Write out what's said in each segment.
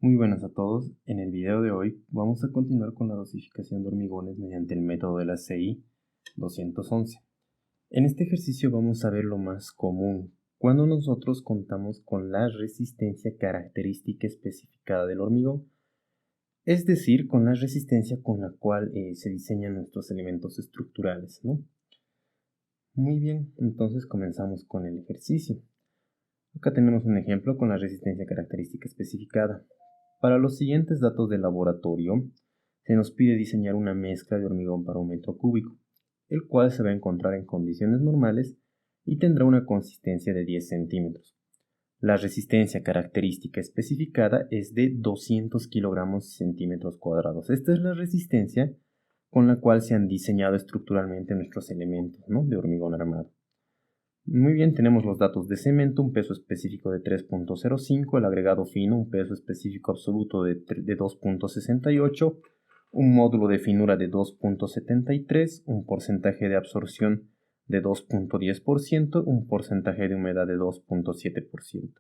Muy buenas a todos. En el video de hoy vamos a continuar con la dosificación de hormigones mediante el método de la CI 211. En este ejercicio vamos a ver lo más común cuando nosotros contamos con la resistencia característica especificada del hormigón, es decir, con la resistencia con la cual se diseñan nuestros elementos estructurales, ¿no? Muy bien, entonces comenzamos con el ejercicio. Acá tenemos un ejemplo con la resistencia característica especificada. Para los siguientes datos de laboratorio, se nos pide diseñar una mezcla de hormigón para un metro cúbico, el cual se va a encontrar en condiciones normales y tendrá una consistencia de 10 centímetros. La resistencia característica especificada es de 200 kilogramos centímetros cuadrados. Esta es la resistencia con la cual se han diseñado estructuralmente nuestros elementos, ¿no?, de hormigón armado. Muy bien, tenemos los datos de cemento, un peso específico de 3.05, el agregado fino, un peso específico absoluto de 2.68, un módulo de finura de 2.73, un porcentaje de absorción de 2.10%, un porcentaje de humedad de 2.7%.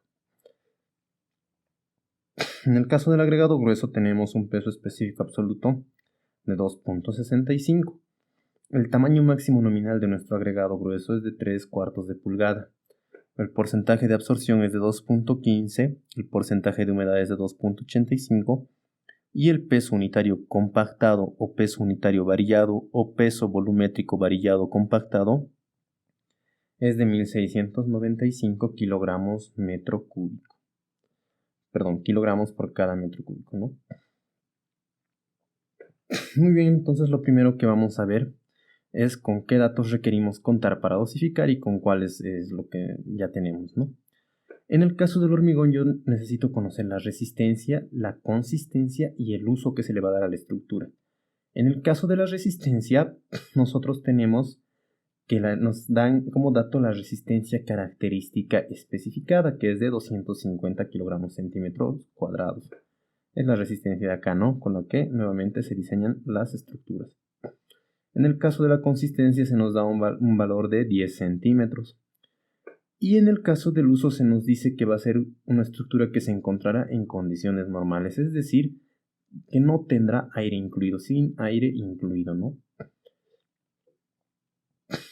En el caso del agregado grueso tenemos un peso específico absoluto de 2.65. El tamaño máximo nominal de nuestro agregado grueso es de 3/4 de pulgada. El porcentaje de absorción es de 2.15, el porcentaje de humedad es de 2.85 y el peso unitario compactado o peso unitario varillado o peso volumétrico varillado compactado es de 1695 kilogramos metro cúbico. Perdón, kilogramos por cada metro cúbico, ¿no? Muy bien, entonces lo primero que vamos a ver es con qué datos requerimos contar para dosificar y con cuáles es lo que ya tenemos, ¿no? En el caso del hormigón yo necesito conocer la resistencia, la consistencia y el uso que se le va a dar a la estructura. En el caso de la resistencia, nosotros tenemos que nos dan como dato la resistencia característica especificada, que es de 250 kilogramos centímetros cuadrados. Es la resistencia de acá, ¿no?, con la que nuevamente se diseñan las estructuras. En el caso de la consistencia se nos da un valor de 10 centímetros. Y en el caso del uso se nos dice que va a ser una estructura que se encontrará en condiciones normales, es decir, que no tendrá aire incluido, sin aire incluido, ¿no?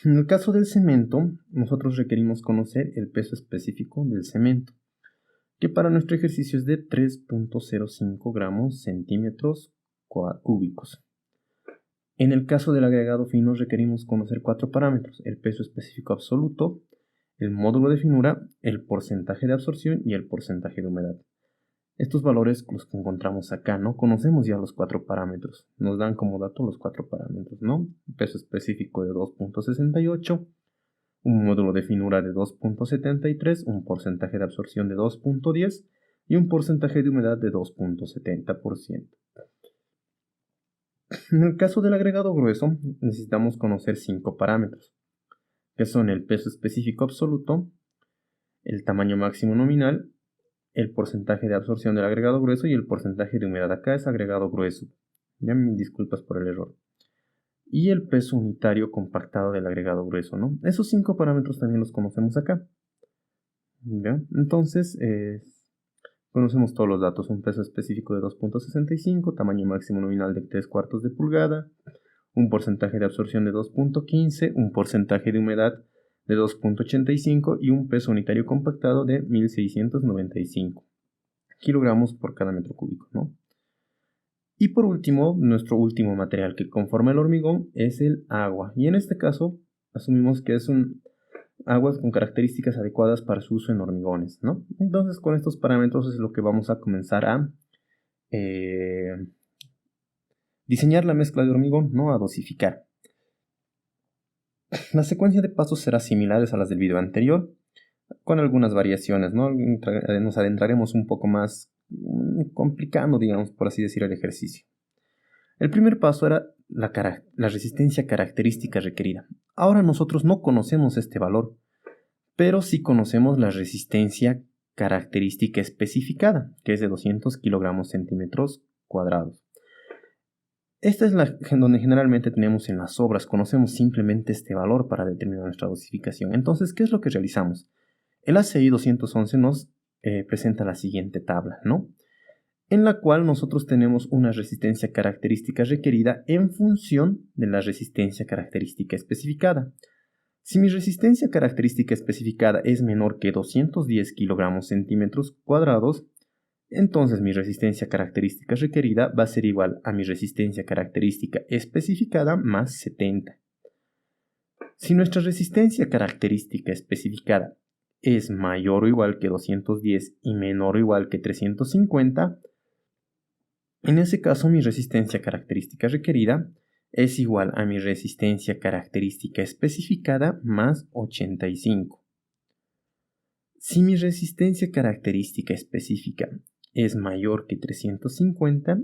En el caso del cemento, nosotros requerimos conocer el peso específico del cemento, que para nuestro ejercicio es de 3.05 gramos centímetros cúbicos. En el caso del agregado fino requerimos conocer 4 parámetros: el peso específico absoluto, el módulo de finura, el porcentaje de absorción y el porcentaje de humedad. Estos valores los que encontramos acá, ¿no? Conocemos ya los 4 parámetros. Nos dan como dato los 4 parámetros, ¿no? Peso específico de 2.68, un módulo de finura de 2.73, un porcentaje de absorción de 2.10 y un porcentaje de humedad de 2.70%. En el caso del agregado grueso, necesitamos conocer 5 parámetros, que son el peso específico absoluto, el tamaño máximo nominal, el porcentaje de absorción del agregado grueso y el porcentaje de humedad. Acá es agregado grueso. Ya me disculpas por el error. Y el peso unitario compactado del agregado grueso, ¿no? Esos 5 parámetros también los conocemos acá. ¿Ya? Entonces, conocemos todos los datos: un peso específico de 2.65, tamaño máximo nominal de 3/4 de pulgada, un porcentaje de absorción de 2.15, un porcentaje de humedad de 2.85 y un peso unitario compactado de 1695 kilogramos por cada metro cúbico, ¿no? Y por último, nuestro último material que conforma el hormigón es el agua. Y en este caso, asumimos que es aguas con características adecuadas para su uso en hormigones, ¿no? Entonces, con estos parámetros es lo que vamos a comenzar a diseñar la mezcla de hormigón, ¿no?, a dosificar. La secuencia de pasos será similar a las del video anterior, con algunas variaciones, ¿no? Nos adentraremos un poco más complicando, digamos, por así decir, el ejercicio. El primer paso era la resistencia característica requerida. Ahora nosotros no conocemos este valor, pero sí conocemos la resistencia característica especificada, que es de 200 kilogramos centímetros cuadrados. Esta es donde generalmente tenemos en las obras. Conocemos simplemente este valor para determinar nuestra dosificación. Entonces, ¿qué es lo que realizamos? El ACI 211 nos presenta la siguiente tabla, ¿no? en la cual nosotros tenemos una resistencia característica requerida en función de la resistencia característica especificada. Si mi resistencia característica especificada es menor que 210 kilogramos centímetros cuadrados, entonces mi resistencia característica requerida va a ser igual a mi resistencia característica especificada más 70. Si nuestra resistencia característica especificada es mayor o igual que 210 y menor o igual que 350, en ese caso mi resistencia característica requerida es igual a mi resistencia característica especificada más 85. Si mi resistencia característica específica es mayor que 350,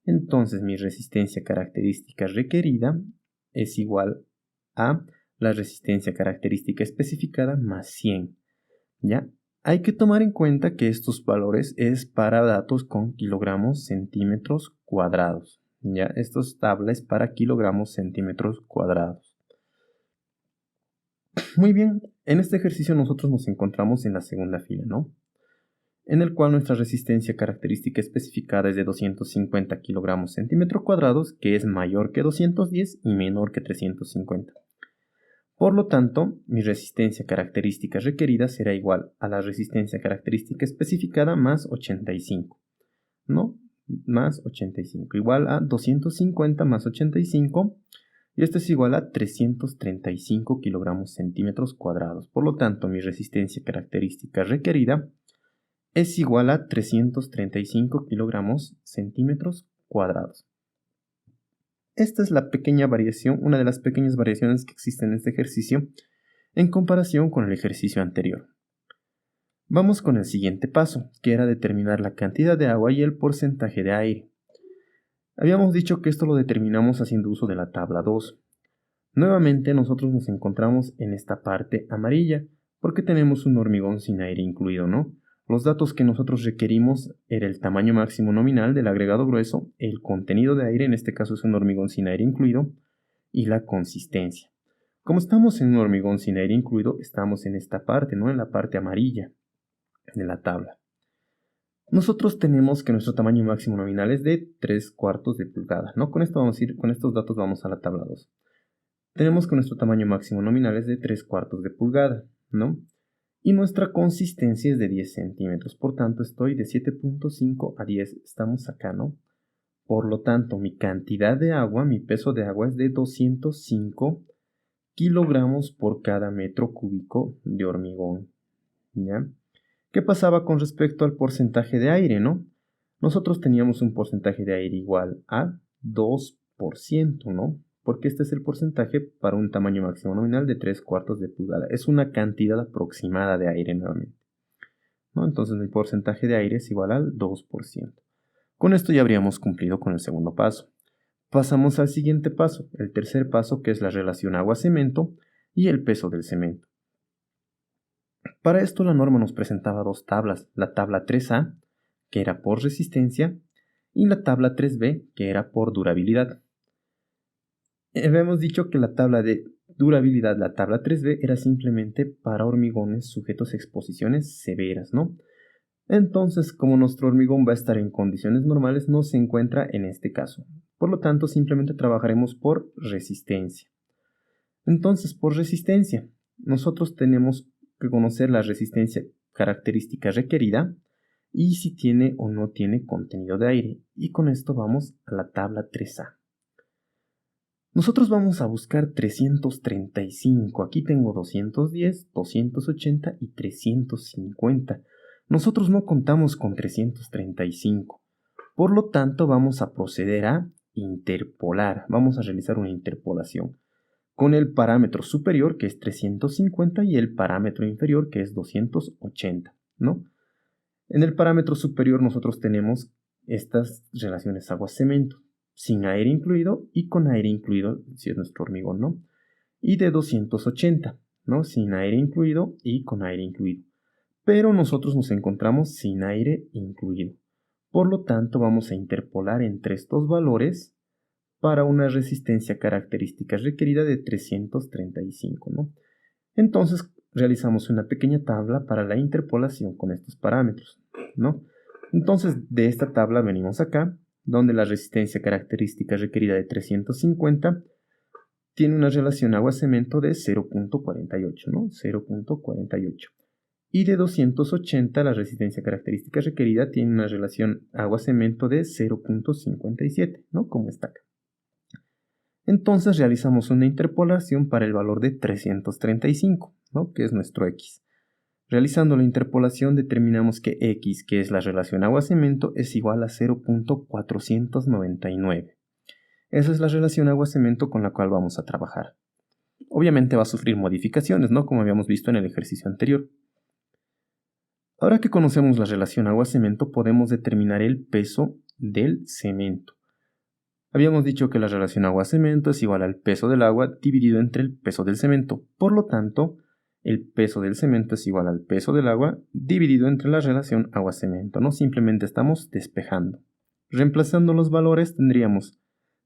entonces mi resistencia característica requerida es igual a la resistencia característica especificada más 100. ¿Ya? Hay que tomar en cuenta que estos valores es para datos con kilogramos centímetros cuadrados. ¿Ya? Estas tablas para kilogramos centímetros cuadrados. Muy bien, en este ejercicio nosotros nos encontramos en la segunda fila, ¿no? En el cual nuestra resistencia característica especificada es de 250 kilogramos centímetros cuadrados, que es mayor que 210 y menor que 350. Por lo tanto, mi resistencia característica requerida será igual a la resistencia característica especificada más 85, ¿no? Más 85, igual a 250 más 85, y esto es igual a 335 kilogramos centímetros cuadrados. Por lo tanto, mi resistencia característica requerida es igual a 335 kilogramos centímetros cuadrados. Esta es la pequeña variación, una de las pequeñas variaciones que existen en este ejercicio en comparación con el ejercicio anterior. Vamos con el siguiente paso, que era determinar la cantidad de agua y el porcentaje de aire. Habíamos dicho que esto lo determinamos haciendo uso de la tabla 2. Nuevamente nosotros nos encontramos en esta parte amarilla, porque tenemos un hormigón sin aire incluido, ¿no? Los datos que nosotros requerimos era el tamaño máximo nominal del agregado grueso, el contenido de aire, en este caso es un hormigón sin aire incluido, y la consistencia. Como estamos en un hormigón sin aire incluido, estamos en esta parte, ¿no? En la parte amarilla de la tabla. Nosotros tenemos que nuestro tamaño máximo nominal es de 3/4 de pulgada, ¿no? Con estos datos vamos a la tabla 2. Tenemos que nuestro tamaño máximo nominal es de 3/4 de pulgada, ¿no? Y nuestra consistencia es de 10 centímetros. Por tanto, estoy de 7.5 a 10. Estamos acá, ¿no? Por lo tanto, mi cantidad de agua, mi peso de agua es de 205 kilogramos por cada metro cúbico de hormigón. ¿Ya? ¿Qué pasaba con respecto al porcentaje de aire, no? Nosotros teníamos un porcentaje de aire igual a 2%, ¿no? Porque este es el porcentaje para un tamaño máximo nominal de 3/4 de pulgada. Es una cantidad aproximada de aire nuevamente, ¿no? Entonces mi porcentaje de aire es igual al 2%. Con esto ya habríamos cumplido con el segundo paso. Pasamos al siguiente paso, el tercer paso, que es la relación agua-cemento y el peso del cemento. Para esto la norma nos presentaba dos tablas, la tabla 3A, que era por resistencia, y la tabla 3B, que era por durabilidad. Habíamos dicho que la tabla de durabilidad, la tabla 3B, era simplemente para hormigones sujetos a exposiciones severas, ¿no? Entonces, como nuestro hormigón va a estar en condiciones normales, no se encuentra en este caso. Por lo tanto, simplemente trabajaremos por resistencia. Entonces, por resistencia, nosotros tenemos que conocer la resistencia característica requerida y si tiene o no tiene contenido de aire. Y con esto vamos a la tabla 3A. Nosotros vamos a buscar 335. Aquí tengo 210, 280 y 350. Nosotros no contamos con 335. Por lo tanto, vamos a proceder a interpolar. Vamos a realizar una interpolación con el parámetro superior, que es 350, y el parámetro inferior, que es 280, ¿no? En el parámetro superior nosotros tenemos estas relaciones agua-cemento, sin aire incluido y con aire incluido, si es nuestro hormigón, ¿no? Y de 280, ¿no? Sin aire incluido y con aire incluido. Pero nosotros nos encontramos sin aire incluido. Por lo tanto, vamos a interpolar entre estos valores para una resistencia característica requerida de 335, ¿no? Entonces, realizamos una pequeña tabla para la interpolación con estos parámetros, ¿no? Entonces, de esta tabla venimos acá, donde la resistencia característica requerida de 350 tiene una relación agua-cemento de 0.48, ¿no? 0.48. Y de 280 la resistencia característica requerida tiene una relación agua-cemento de 0.57, ¿no? Como está acá. Entonces realizamos una interpolación para el valor de 335, ¿no? Que es nuestro X. Realizando la interpolación determinamos que X, que es la relación agua-cemento, es igual a 0.499. Esa es la relación agua-cemento con la cual vamos a trabajar. Obviamente va a sufrir modificaciones, ¿no? Como habíamos visto en el ejercicio anterior. Ahora que conocemos la relación agua-cemento, podemos determinar el peso del cemento. Habíamos dicho que la relación agua-cemento es igual al peso del agua dividido entre el peso del cemento. Por lo tanto, el peso del cemento es igual al peso del agua dividido entre la relación agua-cemento, ¿no? Simplemente estamos despejando. Reemplazando los valores tendríamos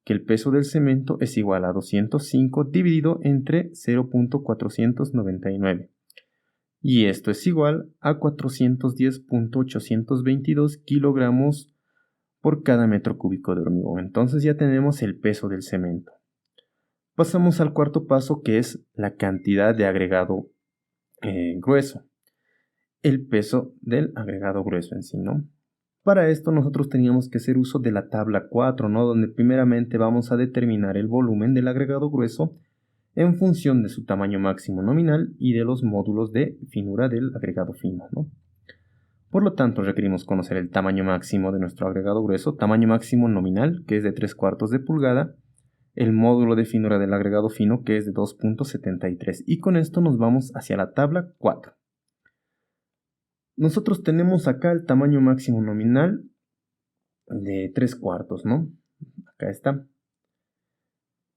que el peso del cemento es igual a 205 dividido entre 0.499. Y esto es igual a 410.822 kilogramos por cada metro cúbico de hormigón. Entonces ya tenemos el peso del cemento. Pasamos al cuarto paso, que es la cantidad de agregado grueso. El peso del agregado grueso en sí, ¿no? Para esto nosotros teníamos que hacer uso de la tabla 4, ¿no? Donde primeramente vamos a determinar el volumen del agregado grueso en función de su tamaño máximo nominal y de los módulos de finura del agregado fino, ¿no? Por lo tanto, requerimos conocer el tamaño máximo de nuestro agregado grueso, tamaño máximo nominal, que es de 3/4 de pulgada, el módulo de finura del agregado fino, que es de 2.73, y con esto nos vamos hacia la tabla 4. Nosotros tenemos acá el tamaño máximo nominal de 3/4, ¿no? Acá está.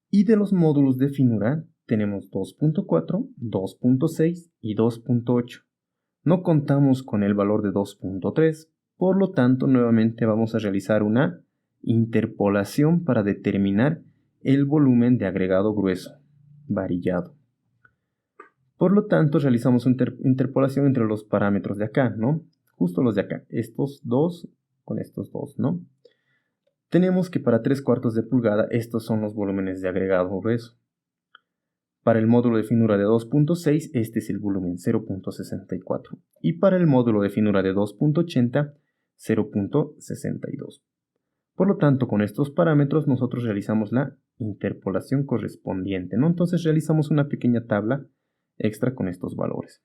Y de los módulos de finura tenemos 2.4, 2.6 y 2.8. No contamos con el valor de 2.3, por lo tanto nuevamente vamos a realizar una interpolación para determinar el volumen de agregado grueso varillado. Por lo tanto realizamos una interpolación entre los parámetros de acá, ¿no? Justo los de acá, estos dos con estos dos, ¿no? Tenemos que para 3/4 de pulgada estos son los volúmenes de agregado grueso. Para el módulo de finura de 2.6, este es el volumen 0.64. Y para el módulo de finura de 2.80, 0.62. Por lo tanto, con estos parámetros nosotros realizamos la interpolación correspondiente, ¿no? Entonces realizamos una pequeña tabla extra con estos valores.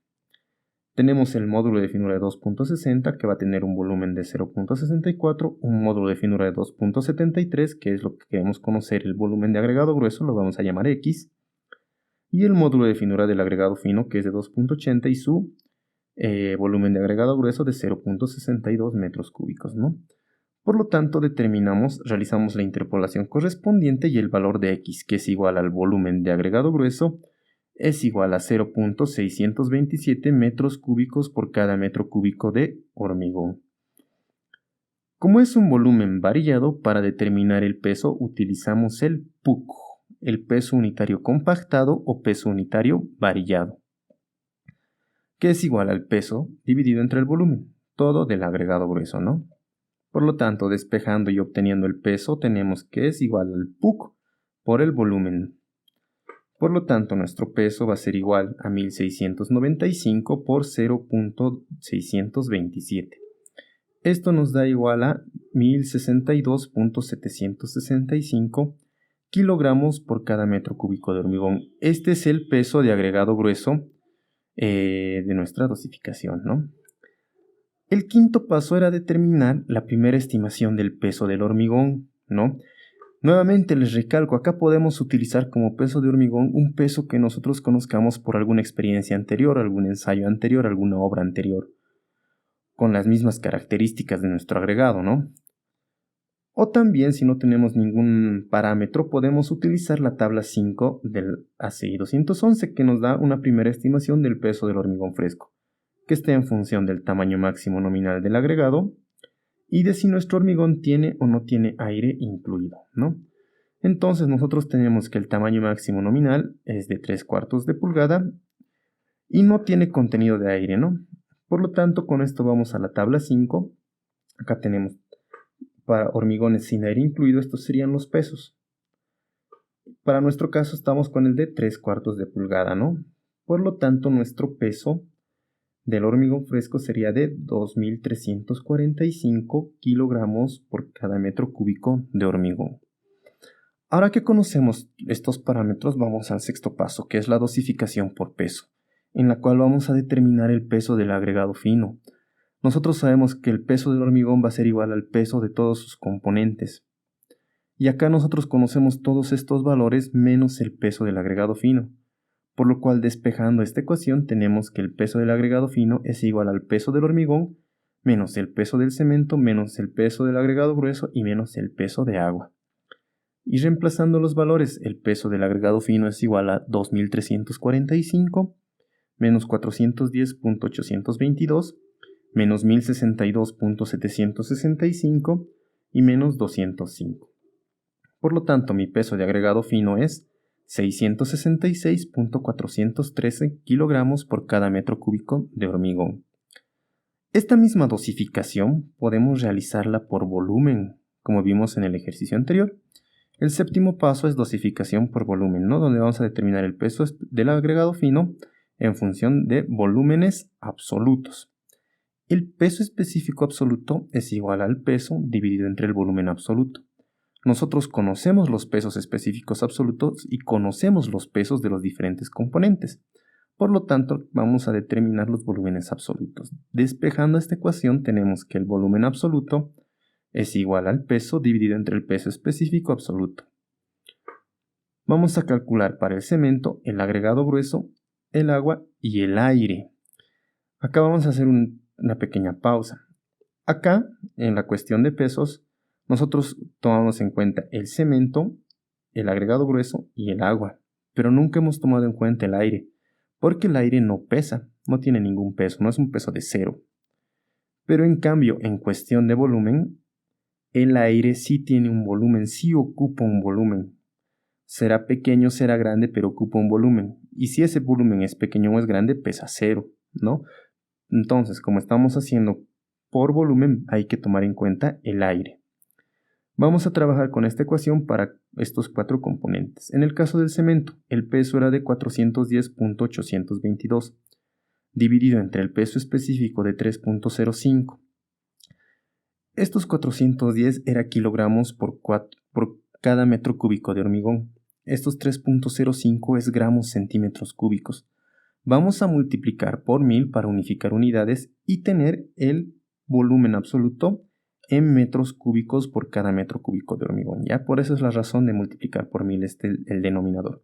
Tenemos el módulo de finura de 2.60 que va a tener un volumen de 0.64, un módulo de finura de 2.73 que es lo que queremos conocer, el volumen de agregado grueso, lo vamos a llamar X, y el módulo de finura del agregado fino que es de 2.80 y su volumen de agregado grueso de 0.62 metros cúbicos, ¿no? Por lo tanto, realizamos la interpolación correspondiente y el valor de X, que es igual al volumen de agregado grueso, es igual a 0.627 metros cúbicos por cada metro cúbico de hormigón. Como es un volumen varillado, para determinar el peso utilizamos el PUC, el peso unitario compactado o peso unitario varillado, que es igual al peso dividido entre el volumen, todo del agregado grueso, ¿no? Por lo tanto, despejando y obteniendo el peso, tenemos que es igual al PUC por el volumen. Por lo tanto, nuestro peso va a ser igual a 1695 por 0.627. Esto nos da igual a 1062.765 kilogramos por cada metro cúbico de hormigón. Este es el peso de agregado grueso de nuestra dosificación, ¿no? El quinto paso era determinar la primera estimación del peso del hormigón, ¿no? Nuevamente les recalco, acá podemos utilizar como peso de hormigón un peso que nosotros conozcamos por alguna experiencia anterior, algún ensayo anterior, alguna obra anterior, con las mismas características de nuestro agregado, ¿no? O también, si no tenemos ningún parámetro, podemos utilizar la tabla 5 del ACI 211, que nos da una primera estimación del peso del hormigón fresco, que esté en función del tamaño máximo nominal del agregado y de si nuestro hormigón tiene o no tiene aire incluido, ¿no? Entonces nosotros tenemos que el tamaño máximo nominal es de 3/4 de pulgada y no tiene contenido de aire, ¿no? Por lo tanto, con esto vamos a la tabla 5 Acá tenemos para hormigones sin aire incluido, estos serían los pesos. Para nuestro caso estamos con el de 3/4 de pulgada, ¿no? Por lo tanto, nuestro peso del hormigón fresco sería de 2.345 kilogramos por cada metro cúbico de hormigón. Ahora que conocemos estos parámetros, vamos al sexto paso, que es la dosificación por peso, en la cual vamos a determinar el peso del agregado fino. Nosotros sabemos que el peso del hormigón va a ser igual al peso de todos sus componentes. Y acá nosotros conocemos todos estos valores menos el peso del agregado fino. Por lo cual, despejando esta ecuación, tenemos que el peso del agregado fino es igual al peso del hormigón menos el peso del cemento menos el peso del agregado grueso y menos el peso de agua. Y reemplazando los valores, el peso del agregado fino es igual a 2.345 menos 410.822 menos 1.062.765 y menos 205. Por lo tanto, mi peso de agregado fino es 666.413 kilogramos por cada metro cúbico de hormigón. Esta misma dosificación podemos realizarla por volumen, como vimos en el ejercicio anterior. El séptimo paso es dosificación por volumen, ¿no? Donde vamos a determinar el peso del agregado fino en función de volúmenes absolutos. El peso específico absoluto es igual al peso dividido entre el volumen absoluto. Nosotros conocemos los pesos específicos absolutos y conocemos los pesos de los diferentes componentes. Por lo tanto, vamos a determinar los volúmenes absolutos. Despejando esta ecuación, tenemos que el volumen absoluto es igual al peso dividido entre el peso específico absoluto. Vamos a calcular para el cemento el agregado grueso, el agua y el aire. Acá vamos a hacer una pequeña pausa. Acá, en la cuestión de pesos, nosotros tomamos en cuenta el cemento, el agregado grueso y el agua, pero nunca hemos tomado en cuenta el aire, porque el aire no pesa, no tiene ningún peso, no es un peso de cero. Pero en cambio, en cuestión de volumen, el aire sí tiene un volumen, sí ocupa un volumen. Será pequeño, será grande, pero ocupa un volumen. Y si ese volumen es pequeño o es grande, pesa cero, ¿no? Entonces, como estamos haciendo por volumen, hay que tomar en cuenta el aire. Vamos a trabajar con esta ecuación para estos 4 componentes. En el caso del cemento, el peso era de 410.822, dividido entre el peso específico de 3.05. Estos 410 era kilogramos por cada metro cúbico de hormigón. Estos 3.05 es gramos centímetros cúbicos. Vamos a multiplicar por 1000 para unificar unidades y tener el volumen absoluto en metros cúbicos por cada metro cúbico de hormigón. ¿Ya? Por eso es la razón de multiplicar por 1000 el denominador.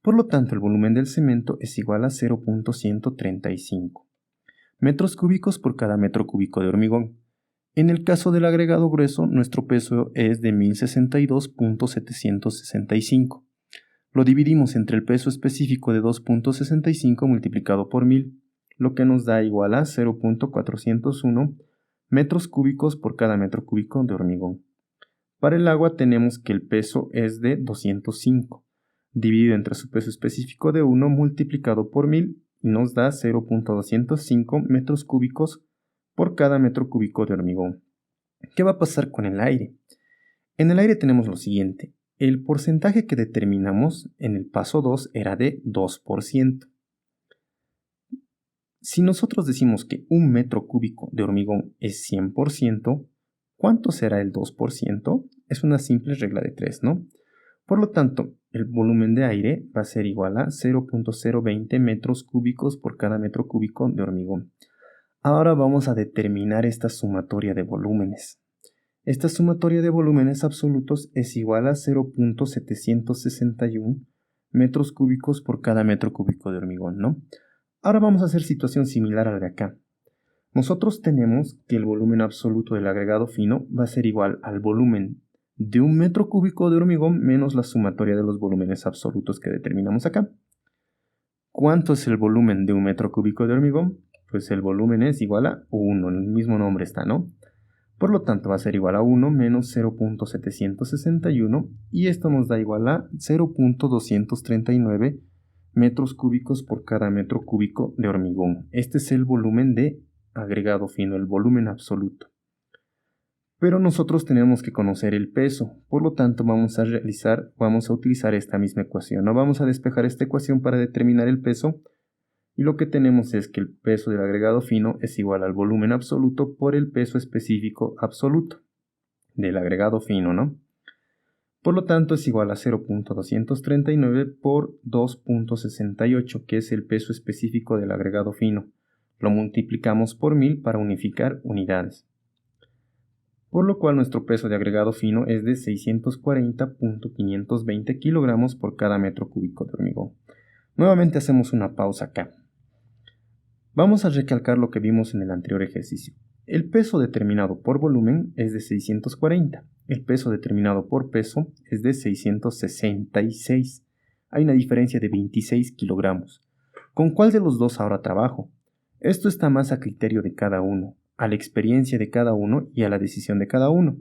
Por lo tanto, el volumen del cemento es igual a 0.135 metros cúbicos por cada metro cúbico de hormigón. En el caso del agregado grueso, nuestro peso es de 1062.765. Lo dividimos entre el peso específico de 2.65 multiplicado por 1000, lo que nos da igual a 0.401 metros cúbicos por cada metro cúbico de hormigón. Para el agua tenemos que el peso es de 205, dividido entre su peso específico de 1 multiplicado por 1000 y nos da 0.205 metros cúbicos por cada metro cúbico de hormigón. ¿Qué va a pasar con el aire? En el aire tenemos lo siguiente. El porcentaje que determinamos en el paso 2 era de 2%. Si nosotros decimos que un metro cúbico de hormigón es 100%, ¿cuánto será el 2%? Es una simple regla de 3, ¿no? Por lo tanto, el volumen de aire va a ser igual a 0.020 metros cúbicos por cada metro cúbico de hormigón. Ahora vamos a determinar esta sumatoria de volúmenes. Esta sumatoria de volúmenes absolutos es igual a 0.761 metros cúbicos por cada metro cúbico de hormigón, ¿no? Ahora vamos a hacer situación similar a la de acá. Nosotros tenemos que el volumen absoluto del agregado fino va a ser igual al volumen de un metro cúbico de hormigón menos la sumatoria de los volúmenes absolutos que determinamos acá. ¿Cuánto es el volumen de un metro cúbico de hormigón? Pues el volumen es igual a 1, el mismo nombre está, ¿no? Por lo tanto va a ser igual a 1 menos 0.761 y esto nos da igual a 0.239 metros cúbicos por cada metro cúbico de hormigón. Este es el volumen de agregado fino, el volumen absoluto. Pero nosotros tenemos que conocer el peso, por lo tanto vamos a utilizar esta misma ecuación. No vamos a despejar esta ecuación para determinar el peso, y lo que tenemos es que el peso del agregado fino es igual al volumen absoluto por el peso específico absoluto del agregado fino, ¿no? Por lo tanto es igual a 0.239 por 2.68, que es el peso específico del agregado fino. Lo multiplicamos por 1000 para unificar unidades. Por lo cual nuestro peso de agregado fino es de 640.520 kilogramos por cada metro cúbico de hormigón. Nuevamente hacemos una pausa acá. Vamos a recalcar lo que vimos en el anterior ejercicio. El peso determinado por volumen es de 640. El peso determinado por peso es de 666. Hay una diferencia de 26 kilogramos. ¿Con cuál de los dos ahora trabajo? Esto está más a criterio de cada uno, a la experiencia de cada uno y a la decisión de cada uno.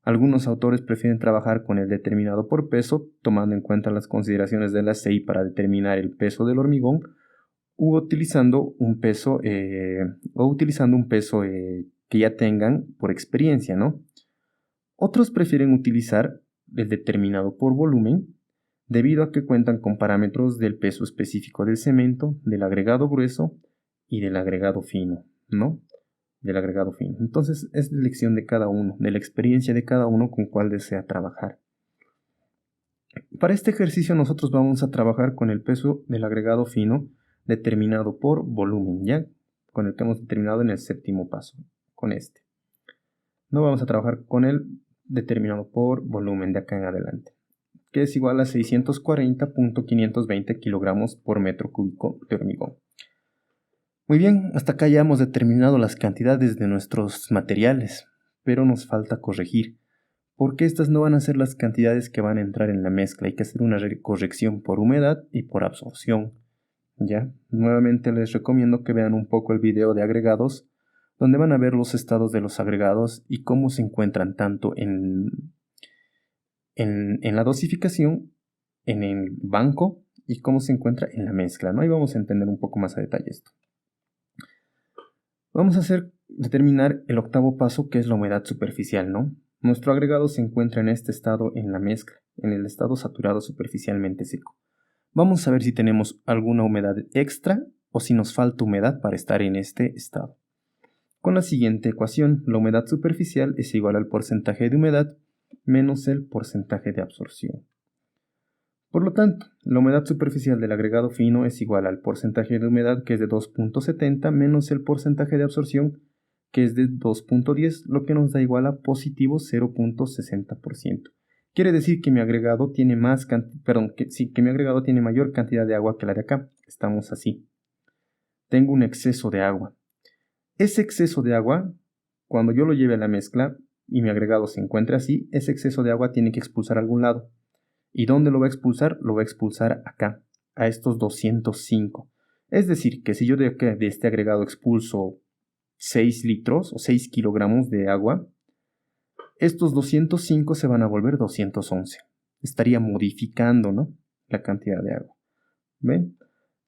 Algunos autores prefieren trabajar con el determinado por peso, tomando en cuenta las consideraciones de la CEI para determinar el peso del hormigón, u utilizando un peso, que ya tengan por experiencia, ¿no? Otros prefieren utilizar el determinado por volumen, debido a que cuentan con parámetros del peso específico del cemento, del agregado grueso y del agregado fino, ¿no? Del agregado fino. Entonces es elección de cada uno, de la experiencia de cada uno con cuál desea trabajar. Para este ejercicio nosotros vamos a trabajar con el peso del agregado fino determinado por volumen, ¿ya? Con el que hemos determinado en el séptimo paso, con este. No vamos a trabajar con el determinado por volumen de acá en adelante, que es igual a 640.520 kilogramos por metro cúbico de hormigón. Muy bien, hasta acá ya hemos determinado las cantidades de nuestros materiales, pero nos falta corregir, porque estas no van a ser las cantidades que van a entrar en la mezcla. Hay que hacer una corrección por humedad y por absorción. ¿Ya? Nuevamente les recomiendo que vean un poco el video de agregados, donde van a ver los estados de los agregados y cómo se encuentran tanto en la dosificación, en el banco y cómo se encuentra en la mezcla, ¿no? Ahí vamos a entender un poco más a detalle esto. Vamos a determinar el octavo paso, que es la humedad superficial, ¿no? Nuestro agregado se encuentra en este estado en la mezcla, en el estado saturado superficialmente seco. Vamos a ver si tenemos alguna humedad extra o si nos falta humedad para estar en este estado. Con la siguiente ecuación, la humedad superficial es igual al porcentaje de humedad menos el porcentaje de absorción. Por lo tanto, la humedad superficial del agregado fino es igual al porcentaje de humedad, que es de 2.70, menos el porcentaje de absorción, que es de 2.10, lo que nos da igual a positivo 0.60%. Quiere decir que mi agregado tiene que mi agregado tiene mayor cantidad de agua que la de acá. Estamos así. Tengo un exceso de agua. Ese exceso de agua, cuando yo lo lleve a la mezcla y mi agregado se encuentre así, ese exceso de agua tiene que expulsar a algún lado. ¿Y dónde lo va a expulsar? Lo va a expulsar acá, a estos 205. Es decir, que si yo de este agregado expulso 6 litros o 6 kilogramos de agua, estos 205 se van a volver 211. Estaría modificando, ¿no?, la cantidad de agua. ¿Ven?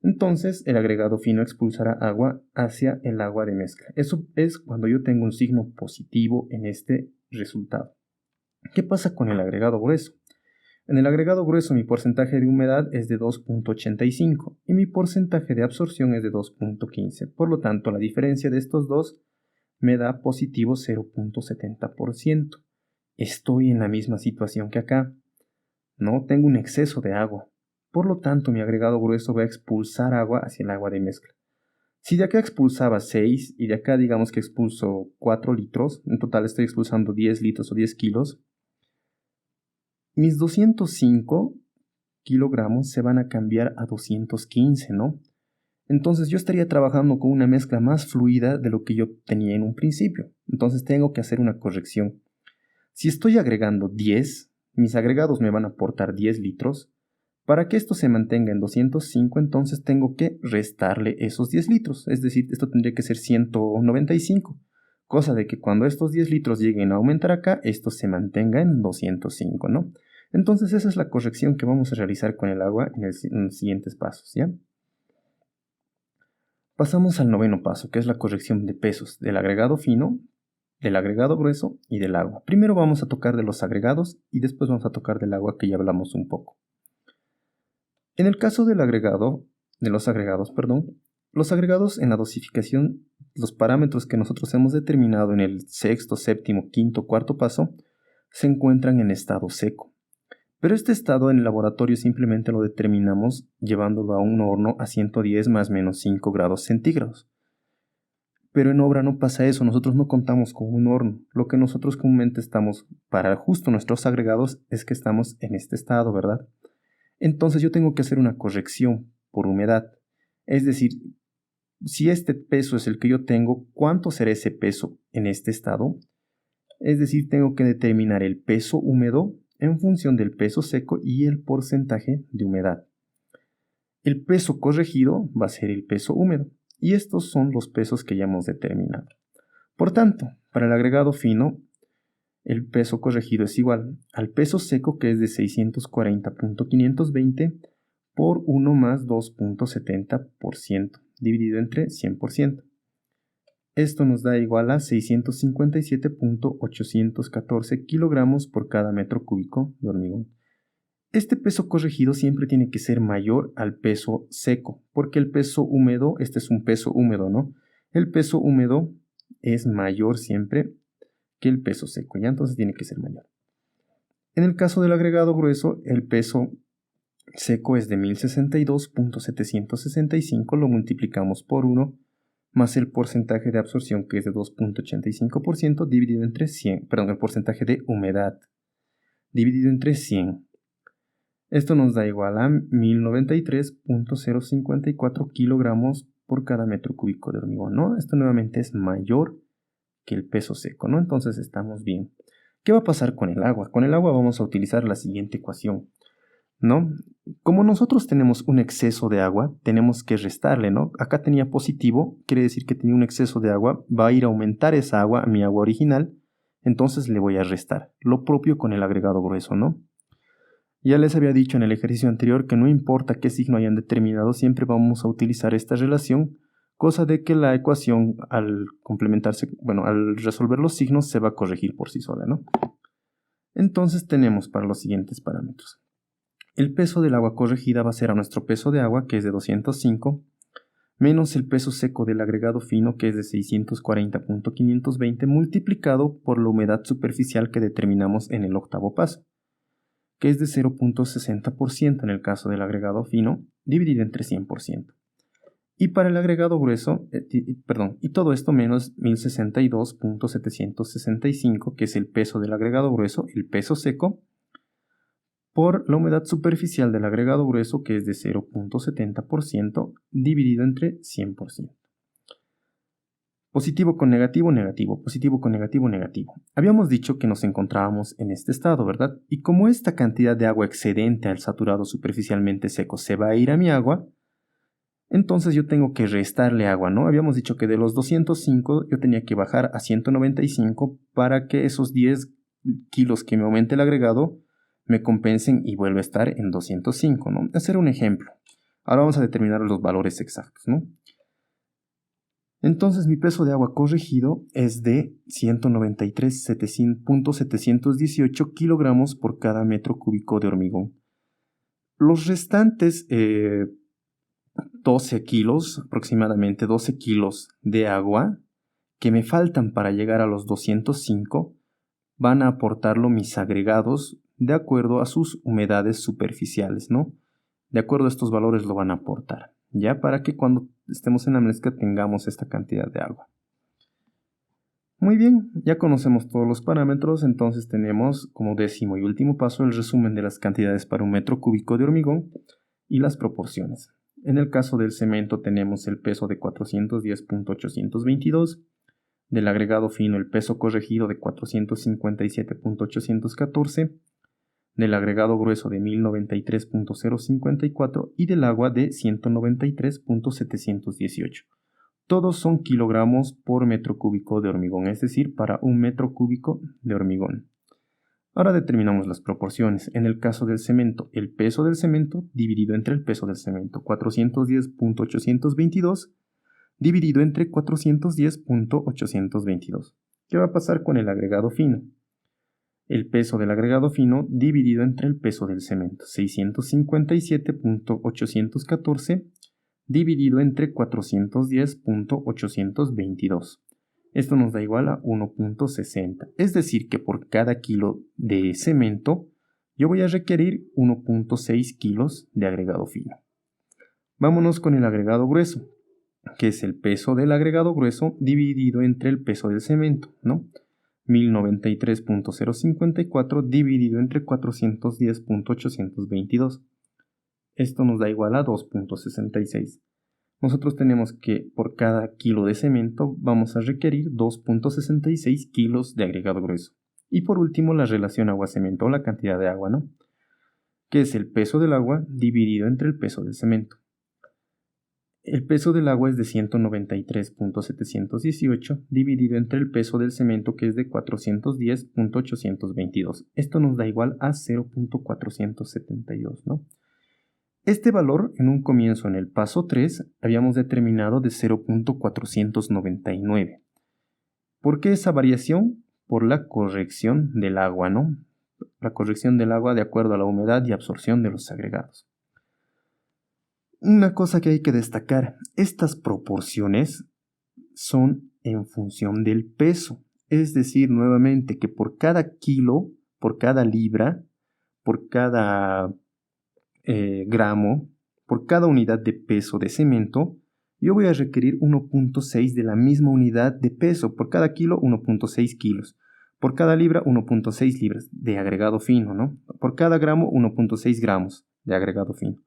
Entonces el agregado fino expulsará agua hacia el agua de mezcla. Eso es cuando yo tengo un signo positivo en este resultado. ¿Qué pasa con el agregado grueso? En el agregado grueso mi porcentaje de humedad es de 2.85 y mi porcentaje de absorción es de 2.15. Por lo tanto, la diferencia de estos dos me da positivo 0.70%. Estoy en la misma situación que acá. No tengo un exceso de agua. Por lo tanto, mi agregado grueso va a expulsar agua hacia el agua de mezcla. Si de acá expulsaba 6 y de acá digamos que expulso 4 litros, en total estoy expulsando 10 litros o 10 kilos, mis 205 kilogramos se van a cambiar a 215, ¿no? Entonces yo estaría trabajando con una mezcla más fluida de lo que yo tenía en un principio. Entonces tengo que hacer una corrección. Si estoy agregando 10, mis agregados me van a aportar 10 litros. Para que esto se mantenga en 205, entonces tengo que restarle esos 10 litros. Es decir, esto tendría que ser 195. Cosa de que cuando estos 10 litros lleguen a aumentar acá, esto se mantenga en 205, ¿no? Entonces esa es la corrección que vamos a realizar con el agua en los siguientes pasos, ¿ya? Pasamos al noveno paso, que es la corrección de pesos del agregado fino del agregado grueso y del agua. Primero vamos a tocar de los agregados y después vamos a tocar del agua, que ya hablamos un poco. En el caso del agregado, los agregados en la dosificación, los parámetros que nosotros hemos determinado en el sexto, séptimo, quinto, cuarto paso, se encuentran en estado seco. Pero este estado en el laboratorio simplemente lo determinamos llevándolo a un horno a 110 más menos 5 grados centígrados. Pero en obra no pasa eso, nosotros no contamos con un horno. Lo que nosotros comúnmente estamos, para justo nuestros agregados, es que estamos en este estado, ¿verdad? Entonces yo tengo que hacer una corrección por humedad. Es decir, si este peso es el que yo tengo, ¿cuánto será ese peso en este estado? Es decir, tengo que determinar el peso húmedo en función del peso seco y el porcentaje de humedad. El peso corregido va a ser el peso húmedo. Y estos son los pesos que ya hemos determinado. Por tanto, para el agregado fino, el peso corregido es igual al peso seco, que es de 640.520 por 1 más 2.70% dividido entre 100%. Esto nos da igual a 657.814 kilogramos por cada metro cúbico de hormigón. Este peso corregido siempre tiene que ser mayor al peso seco, porque el peso húmedo, este es un peso húmedo, ¿no? El peso húmedo es mayor siempre que el peso seco, ¿ya? Entonces tiene que ser mayor. En el caso del agregado grueso, el peso seco es de 1062.765, lo multiplicamos por 1, más el porcentaje de absorción, que es de 2.85%, dividido entre 100, el porcentaje de humedad, dividido entre 100. Esto nos da igual a 1093.054 kilogramos por cada metro cúbico de hormigón, ¿no? Esto nuevamente es mayor que el peso seco, ¿no? Entonces estamos bien. ¿Qué va a pasar con el agua? Con el agua vamos a utilizar la siguiente ecuación, ¿no? Como nosotros tenemos un exceso de agua, tenemos que restarle, ¿no? Acá tenía positivo, quiere decir que tenía un exceso de agua, va a ir a aumentar esa agua a mi agua original, entonces le voy a restar. Lo propio con el agregado grueso, ¿no? Ya les había dicho en el ejercicio anterior que no importa qué signo hayan determinado, siempre vamos a utilizar esta relación, cosa de que la ecuación al complementarse, al resolver los signos se va a corregir por sí sola, ¿no? Entonces tenemos para los siguientes parámetros. El peso del agua corregida va a ser a nuestro peso de agua, que es de 205, menos el peso seco del agregado fino, que es de 640.520, multiplicado por la humedad superficial que determinamos en el octavo paso, que es de 0.60% en el caso del agregado fino, dividido entre 100%. Y para el agregado grueso, y todo esto menos 1062.765, que es el peso del agregado grueso, el peso seco, por la humedad superficial del agregado grueso, que es de 0.70%, dividido entre 100%. Positivo con negativo, negativo. Positivo con negativo, negativo. Habíamos dicho que nos encontrábamos en este estado, ¿verdad? Y como esta cantidad de agua excedente al saturado superficialmente seco se va a ir a mi agua, entonces yo tengo que restarle agua, ¿no? Habíamos dicho que de los 205 yo tenía que bajar a 195 para que esos 10 kilos que me aumente el agregado me compensen y vuelva a estar en 205, ¿no? Hacer un ejemplo. Ahora vamos a determinar los valores exactos, ¿no? Entonces mi peso de agua corregido es de 193.718 kilogramos por cada metro cúbico de hormigón. Los restantes 12 kilos, aproximadamente 12 kilos de agua que me faltan para llegar a los 205, van a aportarlo mis agregados de acuerdo a sus humedades superficiales, ¿no? De acuerdo a estos valores lo van a aportar, ya para que cuando estemos en la mezcla tengamos esta cantidad de agua. Muy bien, ya conocemos todos los parámetros, entonces tenemos como décimo y último paso el resumen de las cantidades para un metro cúbico de hormigón y las proporciones. En el caso del cemento tenemos el peso de 410.822, del agregado fino el peso corregido de 457.814, del agregado grueso de 1093.054 y del agua de 193.718. Todos son kilogramos por metro cúbico de hormigón, es decir, para un metro cúbico de hormigón. Ahora determinamos las proporciones. En el caso del cemento, el peso del cemento dividido entre el peso del cemento, 410.822 dividido entre 410.822. ¿Qué va a pasar con el agregado fino? El peso del agregado fino dividido entre el peso del cemento, 657.814 dividido entre 410.822. Esto nos da igual a 1.60. Es decir, que por cada kilo de cemento yo voy a requerir 1.6 kilos de agregado fino. Vámonos con el agregado grueso, que es el peso del agregado grueso dividido entre el peso del cemento, ¿no? 1093.054 dividido entre 410.822. Esto nos da igual a 2.66. Nosotros tenemos que por cada kilo de cemento vamos a requerir 2.66 kilos de agregado grueso. Y por último, la relación agua-cemento o la cantidad de agua, ¿no? Que es el peso del agua dividido entre el peso del cemento. El peso del agua es de 193.718 dividido entre el peso del cemento, que es de 410.822. Esto nos da igual a 0.472, ¿no? Este valor en un comienzo en el paso 3 habíamos determinado de 0.499. ¿Por qué esa variación? Por la corrección del agua, ¿no? La corrección del agua de acuerdo a la humedad y absorción de los agregados. Una cosa que hay que destacar, estas proporciones son en función del peso. Es decir, nuevamente, que por cada kilo, por cada libra, por cada gramo, por cada unidad de peso de cemento, yo voy a requerir 1.6 de la misma unidad de peso. Por cada kilo, 1.6 kilos. Por cada libra, 1.6 libras de agregado fino, ¿no? Por cada gramo, 1.6 gramos de agregado fino.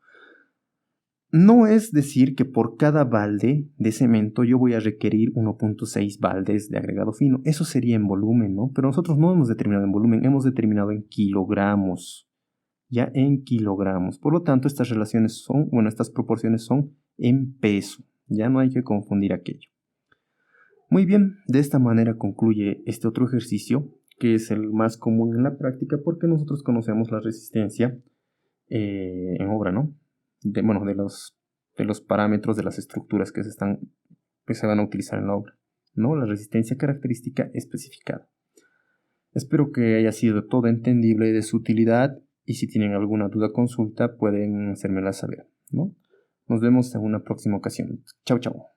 No es decir que por cada balde de cemento yo voy a requerir 1.6 baldes de agregado fino. Eso sería en volumen, ¿no? Pero nosotros no hemos determinado en volumen, hemos determinado en kilogramos. Ya en kilogramos. Por lo tanto, estas proporciones son en peso. Ya no hay que confundir aquello. Muy bien, de esta manera concluye este otro ejercicio, que es el más común en la práctica porque nosotros conocemos la resistencia en obra, ¿no? De los parámetros de las estructuras que se van a utilizar en la obra, ¿no? La resistencia característica especificada. Espero que haya sido todo entendible y de su utilidad, y si tienen alguna duda o consulta pueden hacérmela saber, ¿no? Nos vemos en una próxima ocasión. Chao, chao.